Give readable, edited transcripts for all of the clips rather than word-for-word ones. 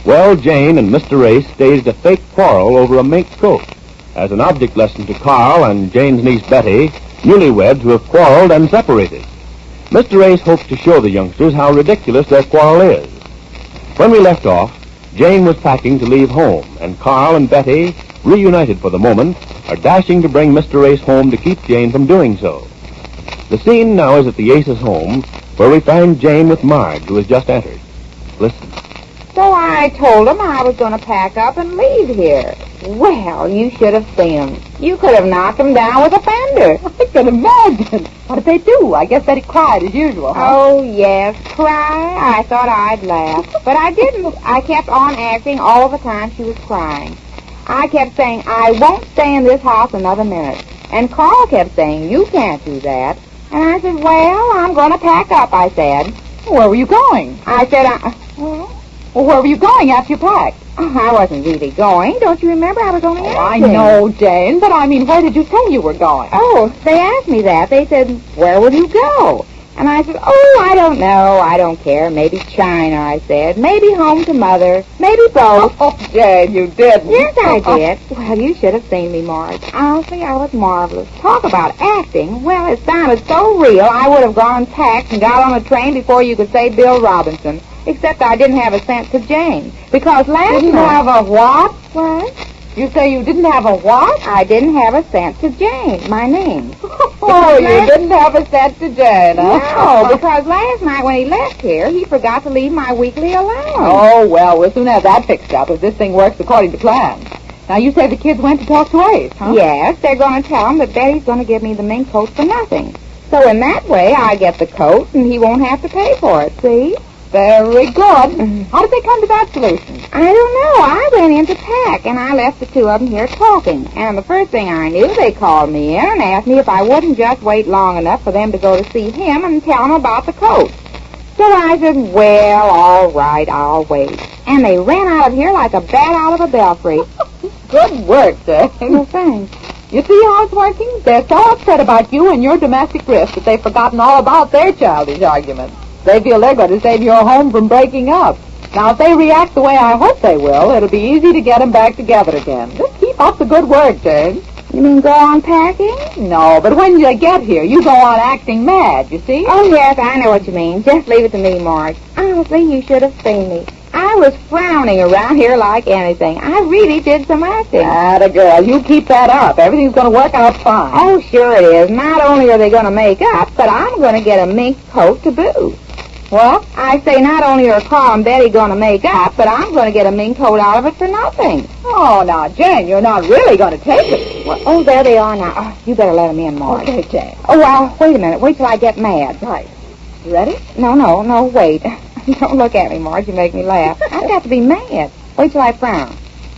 Well, Jane and Mr. Ace staged a fake quarrel over a mink coat as an object lesson to Carl and Jane's niece Betty, newlyweds who have quarreled and separated. Mr. Ace hoped to show the youngsters how ridiculous their quarrel is. When we left off, Jane was packing to leave home, and Carl and Betty, reunited for the moment, are dashing to bring Mr. Ace home to keep Jane from doing so. The scene now is at the Aces' home, where we find Jane with Marge, who has just entered. Listen. So I told him I was going to pack up and leave here. Well, you should have seen him. You could have knocked him down with a fender. I can imagine. What did they do? I guess Betty cried as usual, huh? Oh, yes, cry. I thought I'd laugh. But I didn't. I kept on acting all the time she was crying. I kept saying, I won't stay in this house another minute. And Carl kept saying, you can't do that. And I said, well, I'm going to pack up, I said. Where were you going? I said, Well, where were you going after you packed? I wasn't really going. Don't you remember? I was only asking. I know, Jane, but I mean, where did you say you were going? Oh, they asked me that. They said, where will you go? And I said, oh, I don't know. I don't care. Maybe China, I said. Maybe home to Mother. Maybe both. Oh, Jane, you didn't. Yes, I did. Well, you should have seen me, Marge. Honestly, I was marvelous. Talk about acting. Well, it sounded so real, I would have gone and packed and got on a train before you could say Bill Robinson. Except I didn't have a cent to Jane. Because last Didn't night... have a what? What? You say you didn't have a what? I didn't have a cent to Jane, my name. Oh, you didn't have a cent to Jane, huh? No, because last night when he left here, he forgot to leave my weekly allowance. Oh, well, we'll soon have that fixed up if this thing works according to plan. Now, you say the kids went to talk to Ace, huh? Yes, they're going to tell him that Betty's going to give me the mink coat for nothing. So in that way, I get the coat, and he won't have to pay for it, see? Very good. How did they come to that solution? I don't know. I went in to pack, and I left the two of them here talking. And the first thing I knew, they called me in and asked me if I wouldn't just wait long enough for them to go to see him and tell him about the coat. So I said, well, all right, I'll wait. And they ran out of here like a bat out of a belfry. Good work, Jane. Well, thanks. You see how it's working? They're so upset about you and your domestic risk that they've forgotten all about their childish arguments. They feel they're going to save your home from breaking up. Now, if they react the way I hope they will, it'll be easy to get them back together again. Just keep up the good work, Jane. You mean go on packing? No, but when you get here, you go on acting mad, you see? Oh, yes, I know what you mean. Just leave it to me, Marge. Honestly, you should have seen me. I was frowning around here like anything. I really did some acting. Atta girl, you keep that up. Everything's going to work out fine. Oh, sure it is. Not only are they going to make up, but I'm going to get a mink coat to boot. What? I say not only are Carl and Betty going to make up, but I'm going to get a mink coat out of it for nothing. Oh, now, Jane, you're not really going to take it. Well, oh, there they are now. Oh, you better let them in, Marge. Okay, Jane. Oh, well, wait a minute. Wait till I get mad. Right. You ready? No, wait. Don't look at me, Marge. You make me laugh. I've got to be mad. Wait till I frown.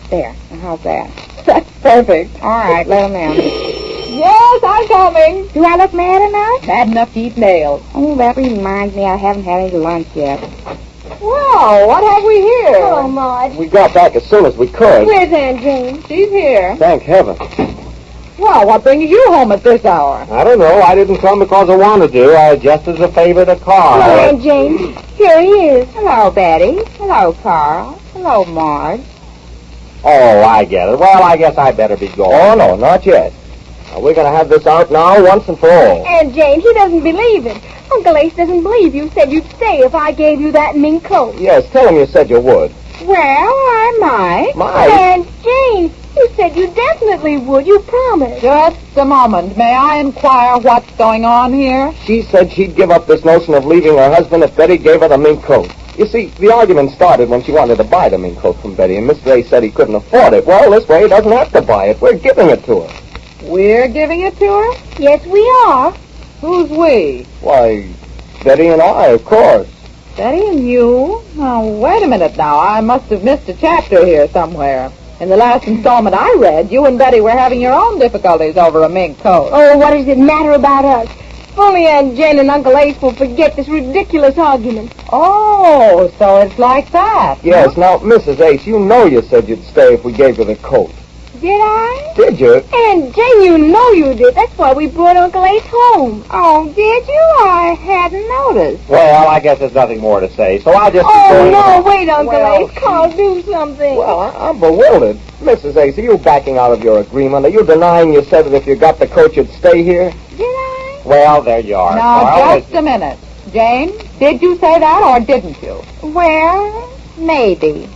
There. Now, how's that? That's perfect. All right, let them in. Yes, I'm coming. Do I look mad enough? Mad enough to eat nails. Oh, that reminds me I haven't had any lunch yet. Well, what have we here? Hello, Maud. We got back as soon as we could. Where's Aunt Jane? She's here. Thank heaven. Well, what brings you home at this hour? I don't know. I didn't come because I wanted to. Just as a favor to Carl. Hello, Aunt Jane. Here he is. Hello, Betty. Hello, Carl. Hello, Marge. Oh, I get it. Well, I guess I better be going. Oh, no, not yet. We're going to have this out now once and for all. Aunt Jane, he doesn't believe it. Uncle Ace doesn't believe you said you'd stay if I gave you that mink coat. Yes, tell him you said you would. Well, I might. Might? Aunt Jane, you said you definitely would. You promised. Just a moment. May I inquire what's going on here? She said she'd give up this notion of leaving her husband if Betty gave her the mink coat. You see, the argument started when she wanted to buy the mink coat from Betty, and Mr. Ace said he couldn't afford it. Well, this way he doesn't have to buy it. We're giving it to her. We're giving it to her? Yes, we are. Who's we? Why, Betty and I, of course. Betty and you? Now, wait a minute now. I must have missed a chapter here somewhere. In the last installment I read, you and Betty were having your own difficulties over a mink coat. Oh, what does it matter about us? If only Aunt Jane and Uncle Ace will forget this ridiculous argument. Oh, so it's like that. Yes, now, Mrs. Ace, you know you said you'd stay if we gave you the coat. Did I? Did you? Aunt Jane, you know you did. That's why we brought Uncle Ace home. Oh, did you? I hadn't noticed. Well, I guess there's nothing more to say, so I'll just... Oh, no, wait, Uncle Well, Ace. Carl, do something. Well, I'm bewildered. Mrs. Ace, are you backing out of your agreement? Are you denying you said that if you got the coat, you'd stay here? Did I? Well, there you are. Now, Carl. just a minute. Jane, did you say that or didn't you? Well, maybe.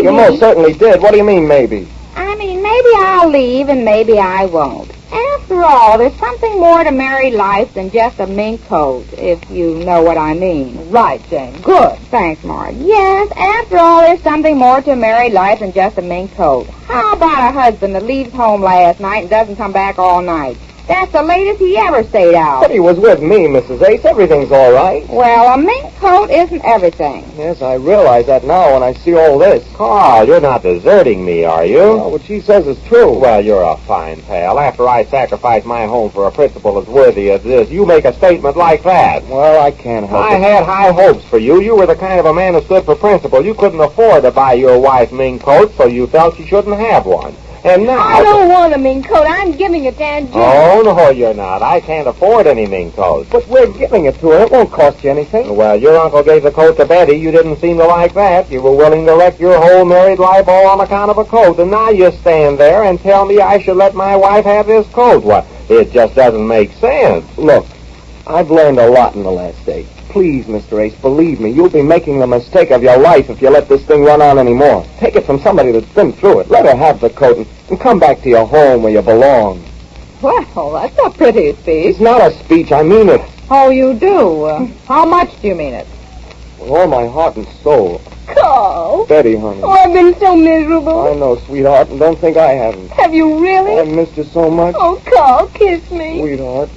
You most certainly did. What do you mean, maybe? I mean, maybe I'll leave and maybe I won't. After all, there's something more to married life than just a mink coat, if you know what I mean. Right, Jane. Good. Thanks, Mark. Yes, after all, there's something more to married life than just a mink coat. How about a husband that leaves home last night and doesn't come back all night? That's the latest he ever stayed out. But he was with me, Mrs. Ace. Everything's all right. Well, a mink coat isn't everything. Yes, I realize that now when I see all this. Carl, you're not deserting me, are you? Well, what she says is true. Well, you're a fine pal. After I sacrifice my home for a principle as worthy as this, you make a statement like that. Well, I can't help I it. had high hopes for you. You were the kind of a man who stood for principle. You couldn't afford to buy your wife mink coat, so you felt she shouldn't have one. And now... I don't want a mink coat. I'm giving it to Aunt Jane. Oh, no, you're not. I can't afford any mink coats. But we're giving it to her. It won't cost you anything. Well, your uncle gave the coat to Betty. You didn't seem to like that. You were willing to wreck your whole married life all on account of a coat. And now you stand there and tell me I should let my wife have this coat. What? It just doesn't make sense. Look, I've learned a lot in the last day. Please, Mr. Ace, believe me, you'll be making the mistake of your life if you let this thing run on anymore. Take it from somebody that's been through it. Let her have the coat and come back to your home where you belong. Well, that's a pretty speech. It's not a speech. I mean it. Oh, you do? How much do you mean it? With all my heart and soul. Carl. Betty, honey. Oh, I've been so miserable. I know, sweetheart, and don't think I haven't. Have you really? I've missed you so much. Oh, Carl, kiss me. Sweetheart.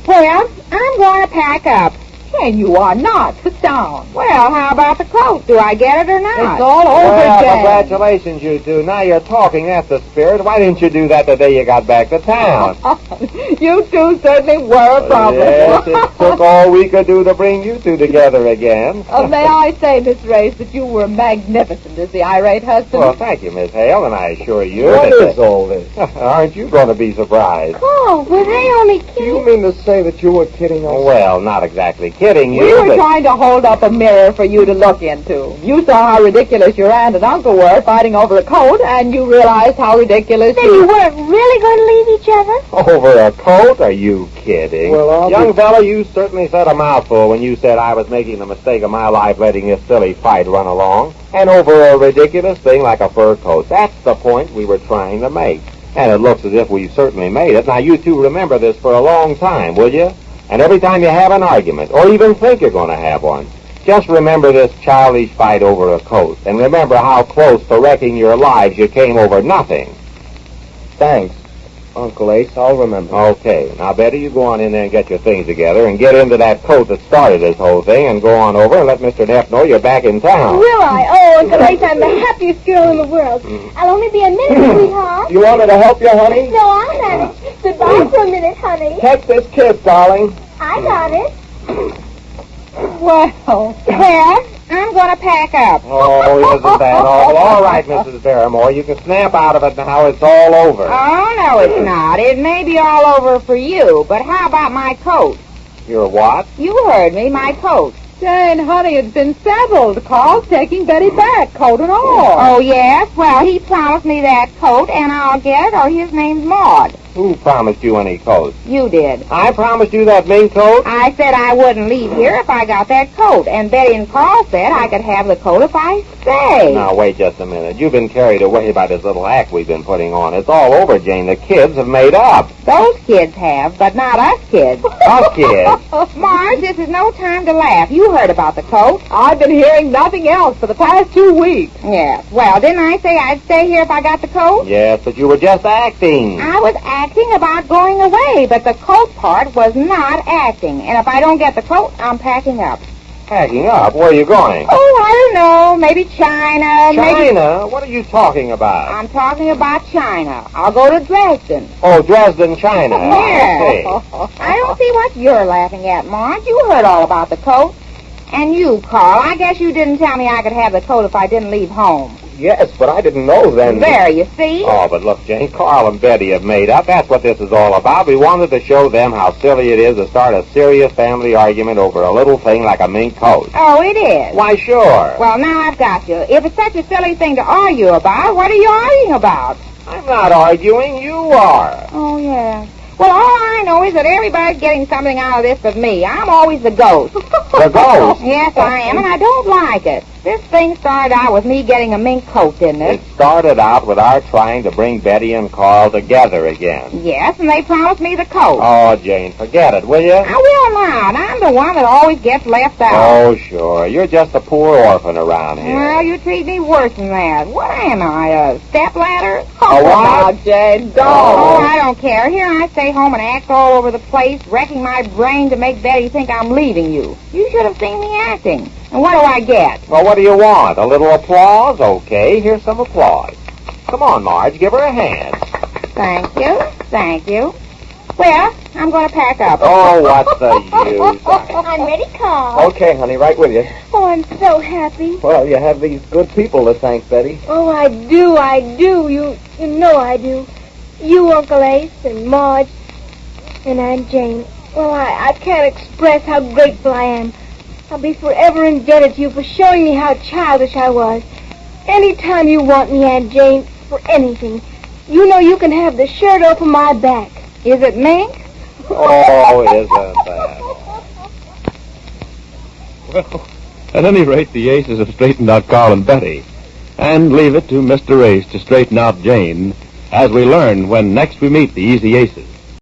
Well, I'm going to pack up. Jane, you are not. Sit down. Well, how about the coat? Do I get it or not? It's all over, Well, Jane. congratulations, you two. Now you're talking. That's the spirit. Why didn't you do that the day you got back to town? You two certainly were a problem. Yes, it took all we could do to bring you two together again. May I say, Miss Race, that you were magnificent as the irate husband? Well, thank you, Miss Hale, and I assure you What that... is all this? Aren't you going to be surprised? Oh, were they only Do kidding? you mean to say that you were kidding us? Well, not exactly kidding you, We were but... trying to hold up a mirror for you to look into. You saw how ridiculous your aunt and uncle were fighting over a coat, and you realized how ridiculous Then you weren't really going to leave each other? Over a coat? Are you kidding? Well, I'll Young be- fella, you certainly said a mouthful when you said I was making the mistake of my life letting this silly fight run along. And over a ridiculous thing like a fur coat. That's the point we were trying to make. And it looks as if we certainly made it. Now, you two remember this for a long time, will you? And every time you have an argument, or even think you're going to have one, just remember this childish fight over a coat. And remember how close to wrecking your lives you came over nothing. Thanks, Uncle Ace. I'll remember. Okay. Now, Betty, you go on in there and get your things together and get into that coat that started this whole thing and go on over and let Mr. Neff know you're back in town. Will I? Oh, Uncle Ace, I'm the happiest girl in the world. I'll only be a minute, sweetheart. You want me to help you, honey? No, I'll manage. Goodbye for a minute, honey. Take this kiss, darling. I got it. Well, Well, I'm going to pack up. Oh, isn't that all? All right, Mrs. Barrymore, you can snap out of it now. It's all over. Oh, no, it's not. It may be all over for you, but how about my coat? Your what? You heard me, my coat. Jane, honey, it's been settled. Carl's taking Betty back, coat and all. Oh, yes? Well, he promised me that coat, and I'll get it, or his name's Maud. Who promised you any coat? You did. I promised you that mink coat? I said I wouldn't leave here if I got that coat, and Betty and Carl said I could have the coat if I stay. Now, wait just a minute. You've been carried away by this little act we've been putting on. It's all over, Jane. The kids have made up. Those kids have, but not us kids. Us kids? Marge, this is no time to laugh. You heard about the coat. I've been hearing nothing else for the past 2 weeks. Yes. Well, didn't I say I'd stay here if I got the coat? Yes, but you were just acting. I was acting about going away, but the coat part was not acting. And if I don't get the coat, I'm packing up. Packing up? Where are you going? Oh, I don't know. Maybe China. Maybe... China? What are you talking about? I'm talking about China. I'll go to Dresden. Oh, Dresden, China. Yes. I I don't see what you're laughing at, Marge. You heard all about the coat. And you, Carl, I guess you didn't tell me I could have the coat if I didn't leave home. Yes, but I didn't know then. There, you see? Oh, but look, Jane, Carl and Betty have made up. That's what this is all about. We wanted to show them how silly it is to start a serious family argument over a little thing like a mink coat. Oh, it is? Why, sure. Well, now I've got you. If it's such a silly thing to argue about, what are you arguing about? I'm not arguing. You are. Oh, yeah. Well, all I know is that everybody's getting something out of this but me. I'm always the ghost. The ghost? Yes, I am, and I don't like it. This thing started out with me getting a mink coat, didn't it? It started out with our trying to bring Betty and Carl together again. Yes, and they promised me the coat. Oh, Jane, forget it, will you? I will not. I'm the one that always gets left out. Oh, sure. You're just a poor orphan around here. Well, you treat me worse than that. What am I, a stepladder? A what? Oh, Jane, don't. Oh, I don't care. Here I stay home and act all over the place, wrecking my brain to make Betty think I'm leaving you. You should have seen me acting. And what do I get? Well, what do you want? A little applause? Okay, here's some applause. Come on, Marge, give her a hand. Thank you. Thank you. Well, I'm going to pack up. Oh, what's the use? I'm ready, Carl. Okay, honey, right with you. Oh, I'm so happy. Well, you have these good people to thank, Betty. Oh, I do. You know I do. You, Uncle Ace, and Marge, and Aunt Jane. Well, I can't express how grateful I am. I'll be forever indebted to you for showing me how childish I was. Anytime you want me, Aunt Jane, for anything, you know you can have the shirt off of my back. Is it mink? Oh, isn't that? Well, at any rate, the Aces have straightened out Carl and Betty. And leave it to Mr. Ace to straighten out Jane, as we learn when next we meet the Easy Aces.